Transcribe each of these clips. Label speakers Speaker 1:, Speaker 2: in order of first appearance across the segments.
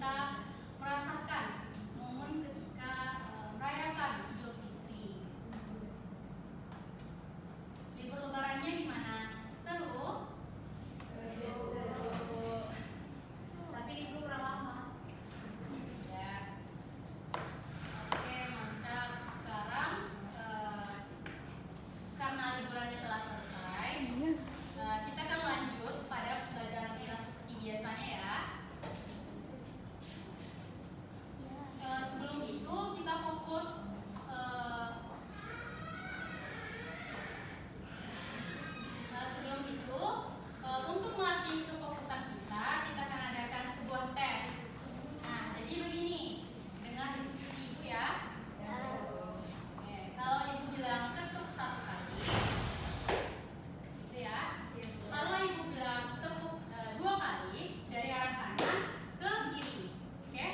Speaker 1: kita merasakan momen ketika merayakan Idul Fitri. Libur lebarannya gimana? Seru? Seru. Tapi libur kurang lama. Ya. Oke, mantap. Sekarang karena liburannya telah selesai, kita akan lanjut pada pembelajaran kita seperti biasanya ya. Sebelum itu kita fokus untuk melatih kefokusan kita akan adakan sebuah tes. Nah, jadi begini, dengar diskusi ibu ya. Oke, kalau ibu bilang ketuk 1 kali, gitu ya. Kalau ibu bilang tepuk 2 kali dari arah kanan ke kiri, oke?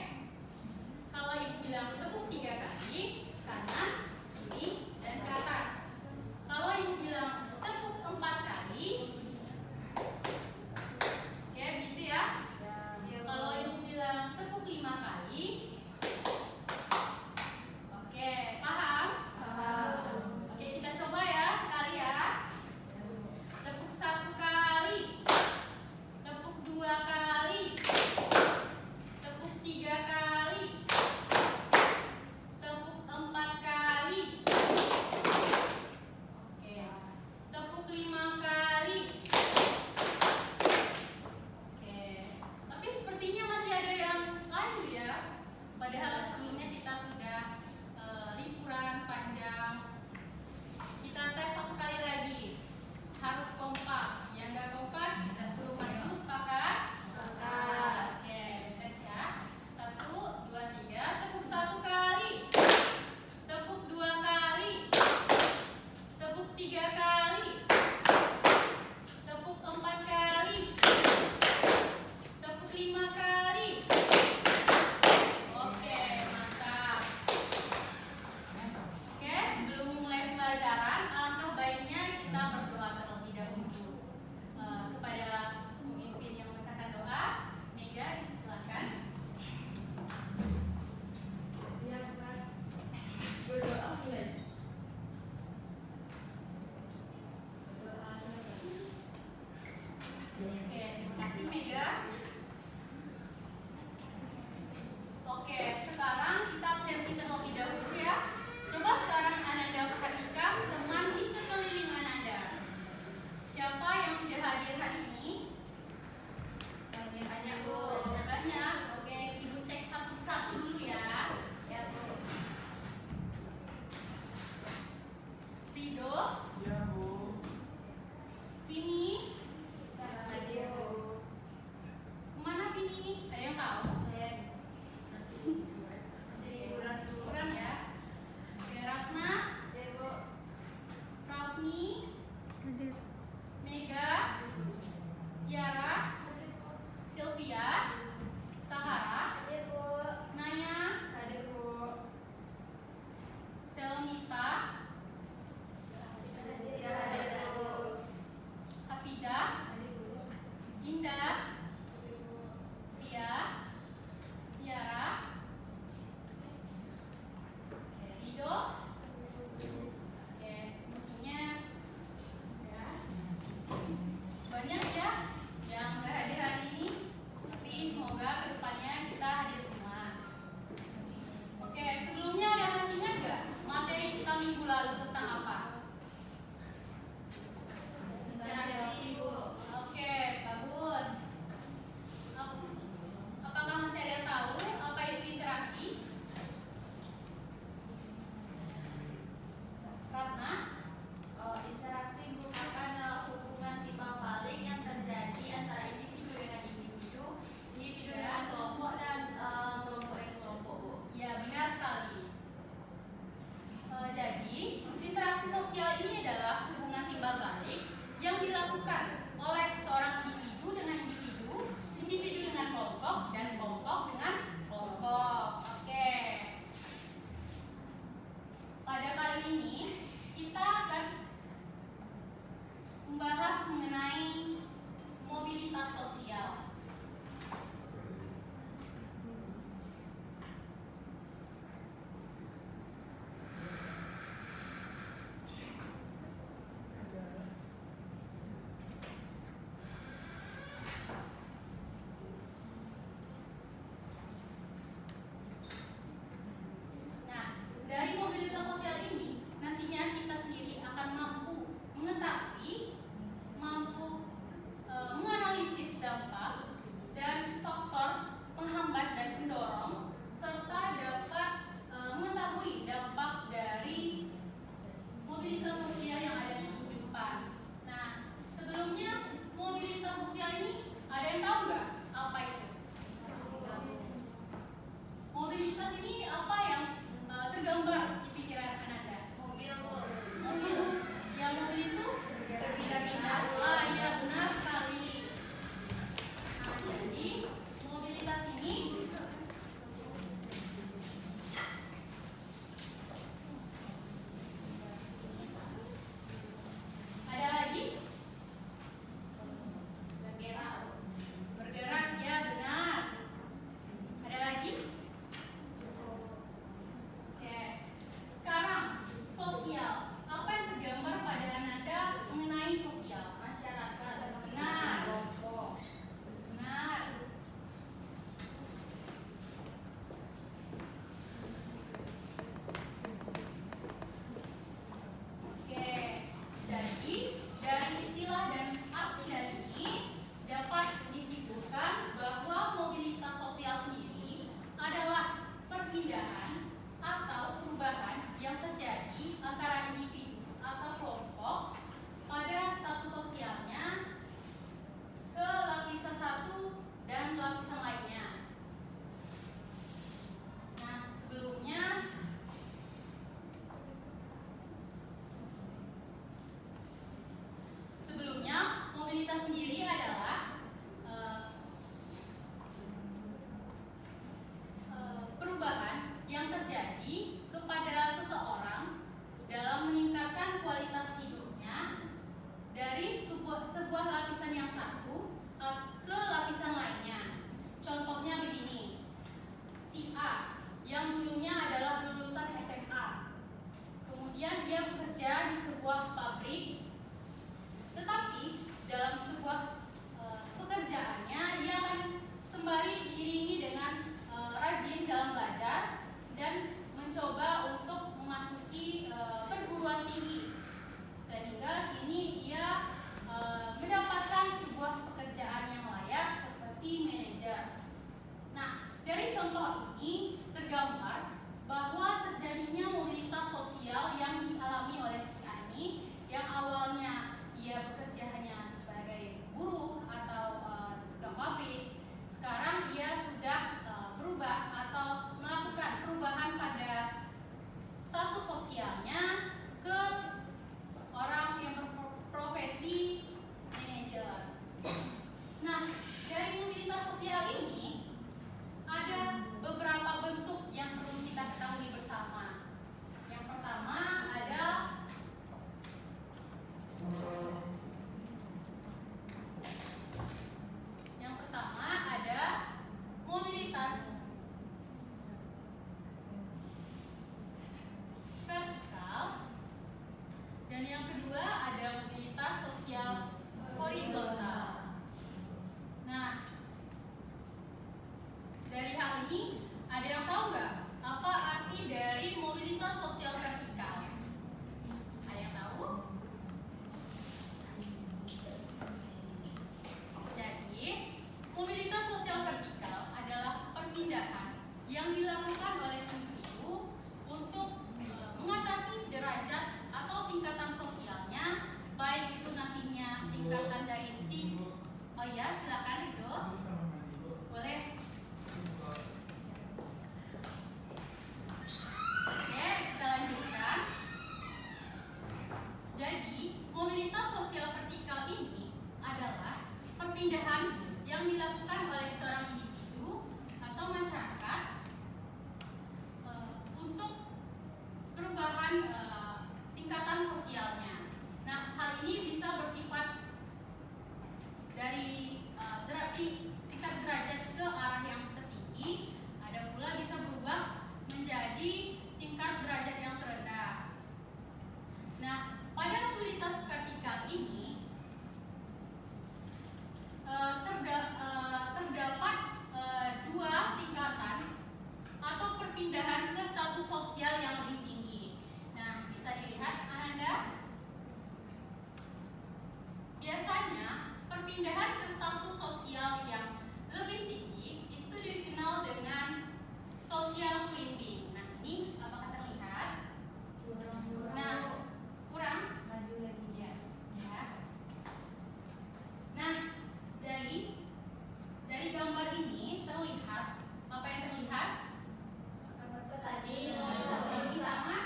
Speaker 1: Kalau ibu bilang tepuk 3 kali, kanan, kiri, dan ke atas. Kalau ibu bilang tepuk 4 kali, oke, gitu ya. Kalau ibu bilang tepuk 5 kali, oke, paham? Oke, kita coba ya sekali ya. Tepuk 1 kali, tepuk 2 kali, tepuk 3 kali, tepuk 4 kali, oke, tepuk 5 kali. Oke, tapi sepertinya masih ada yang lain ya. Padahal sebelumnya kita sudah liburan panjang. Kita tes 1 kali lagi. Harus kompak. Yang nggak kompak kita suruh maju. Sepakat? Sepakat. Oke, tes ya. 1, 2, 3. Tepuk 1 kali. Tepuk 2 kali. Tepuk 3 kali. Tepuk 4 kali. Tepuk 5 kali. Oke, mantap. Oke, sebelum memulai pembelajaran, alangkah baiknya kita berdoa terlebih dahulu kepada pemimpin yang membacakan doa. Mega, silakan.
Speaker 2: Silakan berdoa mulai.
Speaker 1: Oke, terima kasih Mega. dari contoh ini tergambar bahwa terjadinya mobilitas sosial yang dialami oleh si Ani yang awalnya ia bekerja hanya sebagai buruh atau pekerja pabrik, sekarang ia sudah berubah atau melakukan perubahan pada status sosialnya ke orang yang berprofesi manajer. Nah, dari mobilitas sosial ini ada beberapa bentuk yang perlu kita ketahui bersama. Yang pertama ada mobilitas vertikal dan yang kedua ada mobilitas sosial horizontal. Nah, dari hal ini ada yang tahu nggak apa arti dari mobilitas sosial vertikal? Ada yang tahu? Jadi, mobilitas sosial vertikal adalah perpindahan yang dilakukan oleh individu untuk mengatasi derajat atau tingkatan sosialnya, baik itu nantinya tingkatan dari tim. Oh ya, silakan Rido. Boleh. Oke, kita lanjutkan. Jadi, mobilitas sosial vertikal ini adalah perpindahan yang dilakukan oleh seorang individu atau masyarakat untuk perubahan tingkatan sosialnya. Nah, hal ini bisa bersifat dari tingkat derajat ke arah yang tertinggi, ada pula bisa berubah menjadi tingkat derajat yang terendah. Nah, pada mobilitas vertikal ini terdapat dua tingkatan atau perpindahan ke status sosial yang lebih tinggi. Nah, bisa dilihat Ananda. Biasanya perpindahan ke status sosial yang lebih tinggi itu dikenal dengan social climbing. Nah, ini apakah terlihat? Nah, kurang?
Speaker 2: Maju lagi ya.
Speaker 1: Ya. Nah, dari gambar ini terlihat apa yang terlihat?
Speaker 2: Tadi.
Speaker 1: Ini sama?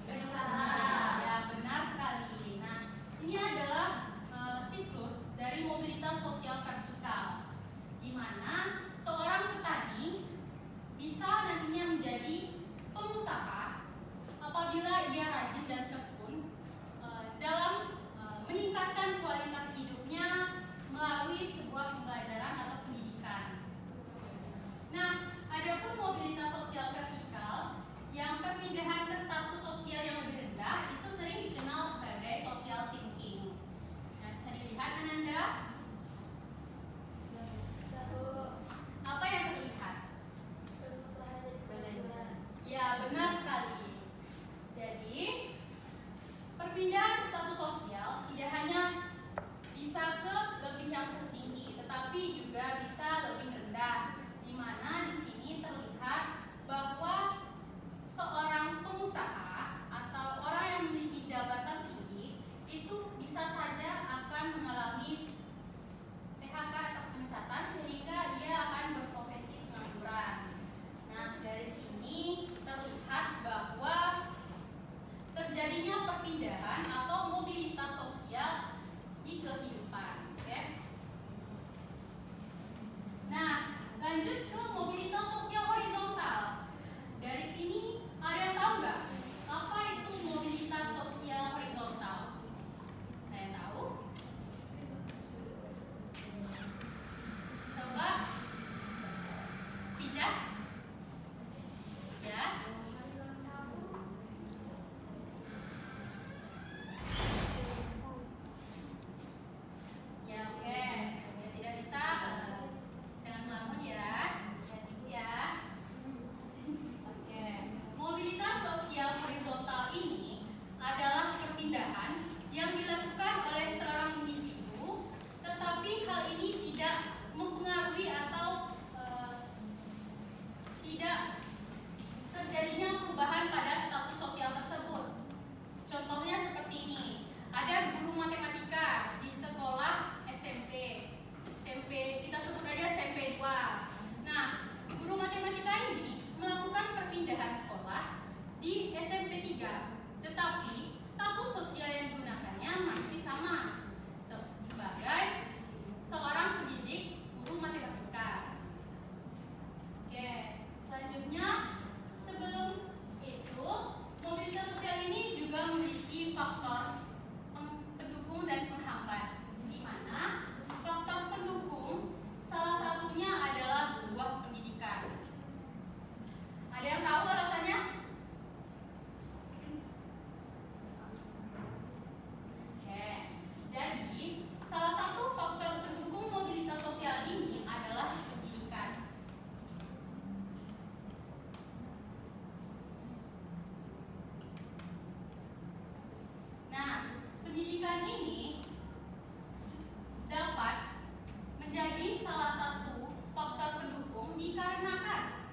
Speaker 1: Ya, benar sekali. Nah, ini adalah siklus dari mobilitas sosial vertikal, di mana seorang petani bisa nantinya menjadi pengusaha apabila ia rajin dan tekun dalam meningkatkan kualitas hidupnya melalui sebuah pembelajaran atau pendidikan. Nah, adapun mobilitas sosial vertikal yang perpindahan ke status sosial yang lebih rendah itu sering dikenal sebagai social sinking. Nah, bisa dilihat Ananda? Apa yang terlihat? Ya, benar sekali. Jadi, perpindahan status sosial tidak hanya bisa ke lebih yang tertinggi, tetapi juga bisa lebih rendah, di mana di sini terlihat bahwa seorang pengusaha atau orang yang memiliki jabatan tinggi itu bisa saja akan mengalami pendidikan ini dapat menjadi salah satu faktor pendukung dikarenakan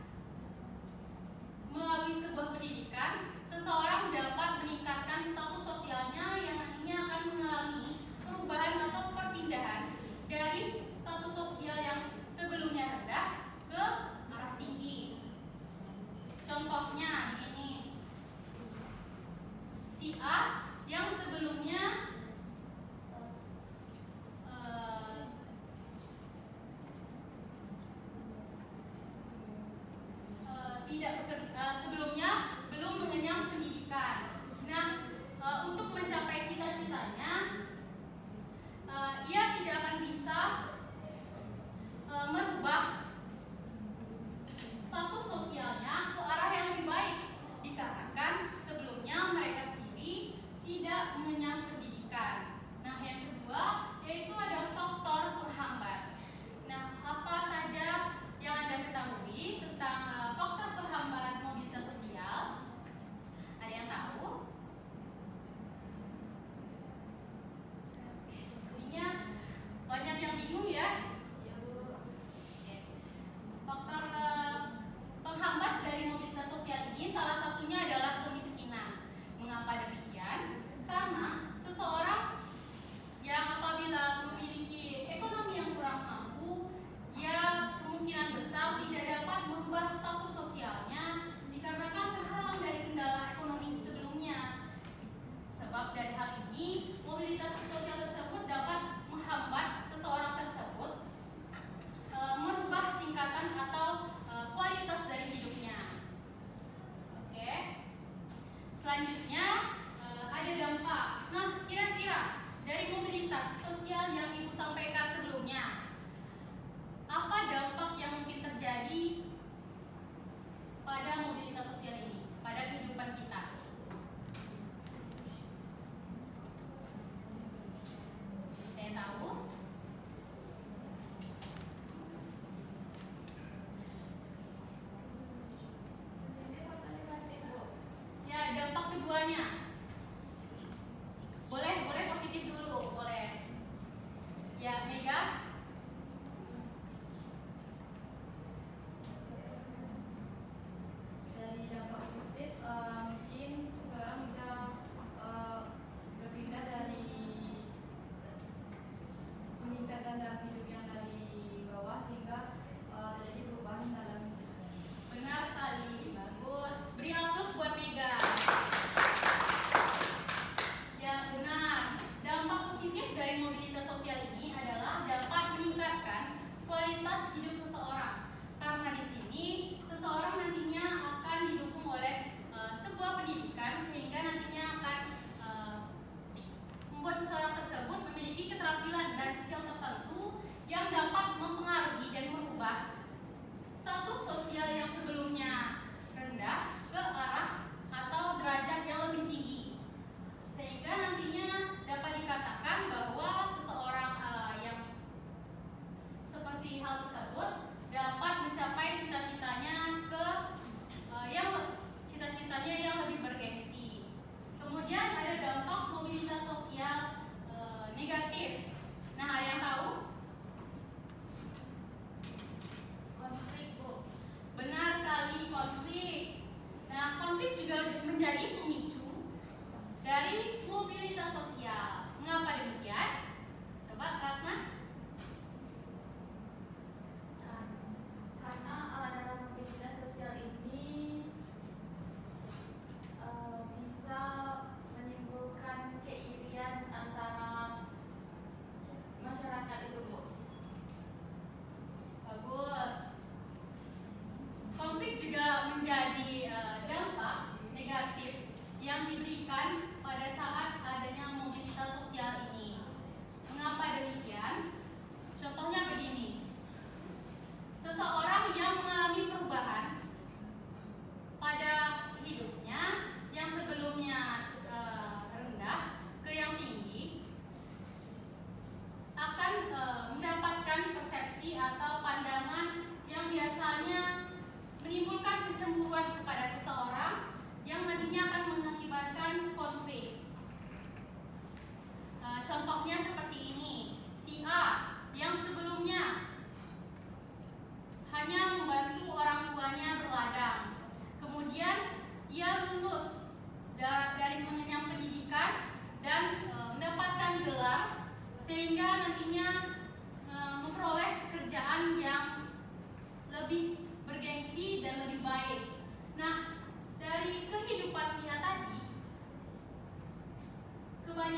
Speaker 1: melalui sebuah pendidikan, seseorang dapat meningkatkan status sosialnya yang nantinya akan mengalami perubahan atau perpindahan dari status sosial yang sebelumnya rendah ke arah tinggi. Contohnya ini, si A yang sebelumnya sebelumnya belum mengenyam pendidikan. Nah, untuk mencapai cita-citanya, ia tidak akan bisa merubah status sosialnya ke arah yang lebih baik, dikarenakan sebelumnya mereka sendiri tidak mengenyam pendidikan. Nah, yang kedua yaitu ada faktor penghambat. Nah, apa saja yang Anda ketahui tentang faktor penghambat mobilitas sosial? Ada yang tahu? Sepertinya banyak yang bingung ya. Faktor penghambat dari mobilitas sosial ini salah satunya adalah kemiskinan. Mengapa demikian? Karena seseorang yang apabila memiliki ekonomi yang kurang mampu, ia kemungkinan besar tidak dapat merubah status sosialnya dikarenakan terhalang dari kendala ekonomi sebelumnya. Sebab dari hal ini, mobilitas sosial tersebut dapat menghambat seseorang tersebut merubah tingkatan atau kualitas dari hidupnya. Oke. Selanjutnya ada dampak. Nah, kira-kira dari mobilitas sosial yang Ibu sampaikan sebelumnya, apa dampak yang mungkin terjadi pada mobilitas sosial ini, pada kehidupan kita? Saya tahu. Ya, dampak keduanya. Boleh positif dulu, boleh. Ya, Mega.
Speaker 2: Dari dampak positif, mungkin seseorang bisa berpindah dari meningkatkan dalam hidup yang dari bawah sehingga terjadi perubahan dalam hidup.
Speaker 1: Benar sekali, bagus. Beri aplaus buat Mega. Ya, benar. Dampak positif dari mobilitas sosial ini adalah dapat meningkatkan kualitas hidup seseorang. Karena di sini seseorang nantinya akan didukung oleh sebuah pendidikan sehingga nantinya akan membuat seseorang tersebut memiliki keterampilan dan skill tertentu yang dapat mempengaruhi dan merubah status sosial yang sebelumnya rendah ke arah atau derajat yang lebih tinggi, sehingga nantinya dapat dikatakan bahwa seseorang yang seperti hal tersebut dapat mencapai cita-citanya cita-citanya yang lebih bergengsi. Kemudian ada dampak mobilitas sosial negatif. Nah, ada yang tahu?
Speaker 2: Konflik, Bu.
Speaker 1: Benar sekali, konflik. Nah, konflik juga menjadi pemicu dari mobilitas sosial. Mengapa demikian? Coba Ratna.
Speaker 2: Karena dalam mobilitas sosial ini bisa menimbulkan keirian antara masyarakat itu, Bu.
Speaker 1: Bagus. Konflik juga menjadi dampak negatif yang diberikan pada saat adanya mobilitas sosial ini. Mengapa demikian? Contohnya begini. Seseorang yang mengalami perubahan pada hidupnya yang sebelumnya rendah ke yang tinggi akan mendapatkan persepsi atau pandangan yang biasanya menimbulkan kecemburuan kepada seseorang yang nantinya akan mengakibatkan konflik.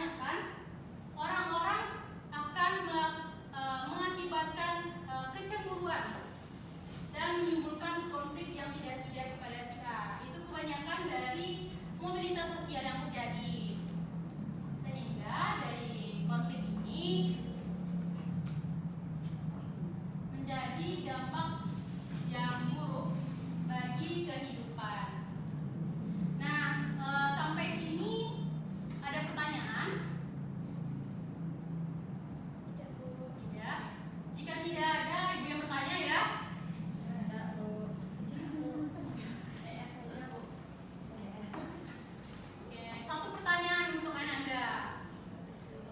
Speaker 1: kebanyakan orang-orang akan mengakibatkan kecemburuan dan menimbulkan konflik yang tidak kepada si A. Itu kebanyakan dari mobilitas sosial yang terjadi. Sehingga dari konflik ini menjadi dampak yang buruk bagi kehidupan. Nah, sampai sini ada pertanyaan? Tidak, Bu. Tidak. Jika tidak ada, Ibu yang bertanya ya.
Speaker 2: Ada, Bu.
Speaker 1: Oke, satu pertanyaan untuk Ananda.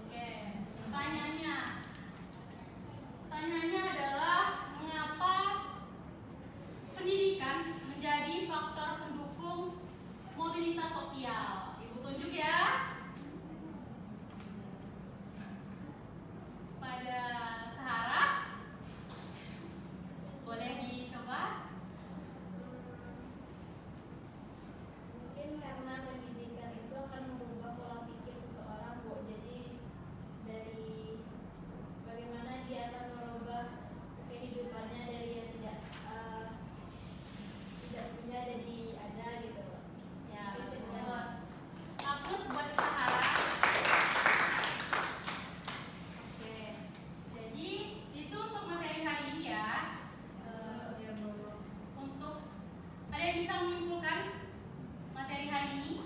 Speaker 1: Oke, pertanyaannya adalah mengapa pendidikan menjadi faktor pendukung mobilitas sosial? Ibu tunjuk ya. Pada Sahara, boleh dicoba.
Speaker 3: Mungkin karena pendidikan itu akan mengubah pola pikir seseorang, Bu. Jadi dari bagaimana dia akan merubah kehidupannya dari yang tidak punya jadi ada gitu, Bu.
Speaker 1: Ya, bagus. Bagus buat Sahara. Oke, jadi itu untuk materi hari ini ya. Untuk ada yang bisa menyimpulkan materi hari ini?